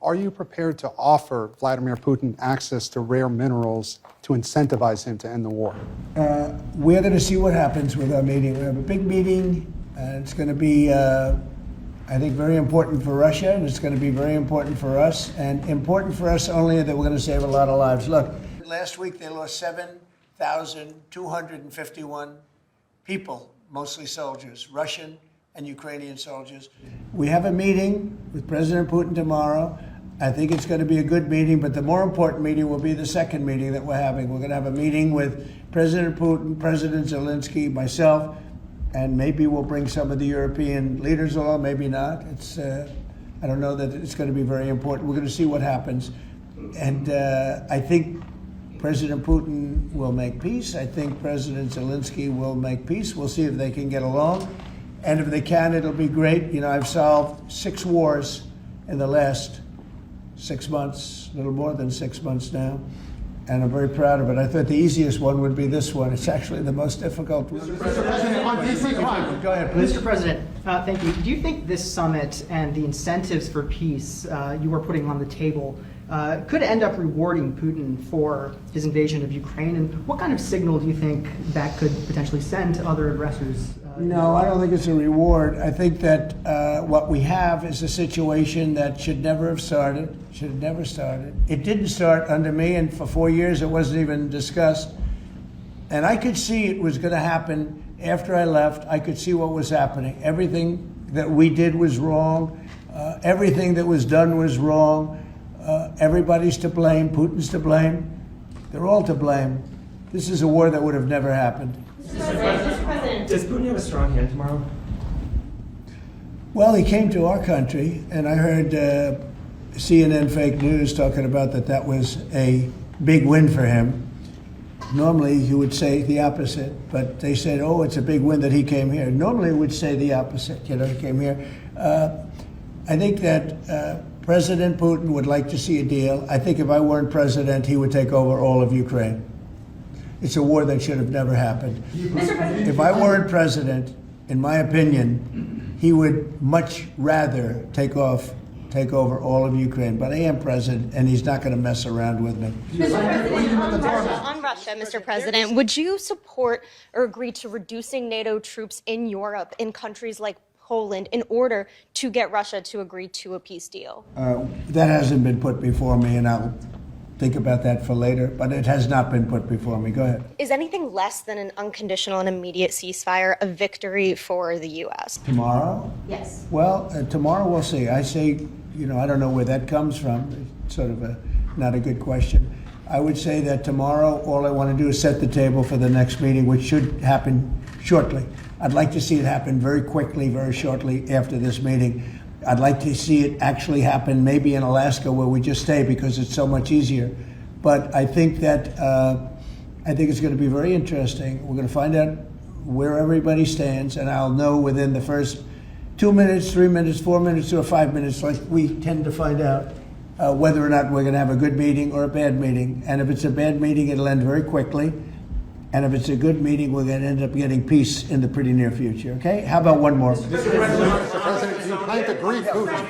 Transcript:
Are you prepared to offer Vladimir Putin access to rare minerals to incentivize him to end the war? We're going to see what happens with our meeting. We have a big meeting, and it's going to be, I think, very important for Russia, and it's going to be very important for us, and important for us only that we're going to save a lot of lives. Look, last week they lost 7,251 people, mostly soldiers, Russian and Ukrainian soldiers. We have a meeting with President Putin tomorrow. I think it's going to be a good meeting, but the more important meeting will be the second meeting that we're having. We're going to have a meeting with President Putin, President Zelensky, myself, and maybe we'll bring some of the European leaders along, maybe not. I don't know that it's going to be very important. We're going to see what happens. And I think President Putin will make peace. I think President Zelensky will make peace. We'll see if they can get along. And if they can, it'll be great. You know, I've solved 6 wars in the last 6 months, a little more than 6 months now, and I'm very proud of it. I thought the easiest one would be this one. It's actually the most difficult one. Mr. President, on PC crime. Go ahead, please. Mr. President, thank you. Do you think this summit and the incentives for peace you were putting on the table could end up rewarding Putin for his invasion of Ukraine? And what kind of signal do you think that could potentially send to other aggressors? No, I don't think it's a reward. I think that what we have is a situation that should never have started, should have never started. It didn't start under me, and for 4 years it wasn't even discussed. And I could see it was going to happen after I left. I could see what was happening. Everything that we did was wrong. Everything that was done was wrong. Everybody's to blame. Putin's to blame. They're all to blame. This is a war that would have never happened. Mr. President, does Putin have a strong hand tomorrow? Well, he came to our country, and I heard CNN fake news talking about that was a big win for him. Normally, he would say the opposite, but they said, oh, it's a big win that he came here. Normally, he would say the opposite, he came here. I think that President Putin would like to see a deal. I think if I weren't president, he would take over all of Ukraine. It's a war that should have never happened. If I weren't president, in my opinion, he would much rather take over all of Ukraine. But I am president, and he's not going to mess around with me. On Russia, Mr. President, would you support or agree to reducing NATO troops in Europe, in countries like Poland, in order to get Russia to agree to a peace deal? That hasn't been put before me, and I'll think about that for later, but it has not been put before me. Go ahead. Is anything less than an unconditional and immediate ceasefire a victory for the U.S.? Tomorrow? Yes. Well, tomorrow we'll see. I say, I don't know where that comes from. It's sort of not a good question. I would say that tomorrow all I want to do is set the table for the next meeting, which should happen shortly. I'd like to see it happen very quickly, very shortly after this meeting. I'd like to see it actually happen maybe in Alaska, where we just stay because it's so much easier. But I think that it's going to be very interesting. We're going to find out where everybody stands, and I'll know within the first 2 minutes, 3 minutes, 4 minutes, or 5 minutes, like we tend to find out whether or not we're going to have a good meeting or a bad meeting. And if it's a bad meeting, it'll end very quickly. And if it's a good meeting, we're going to end up getting peace in the pretty near future, okay? How about one more? Mr. President, do you plan to grieve Putin?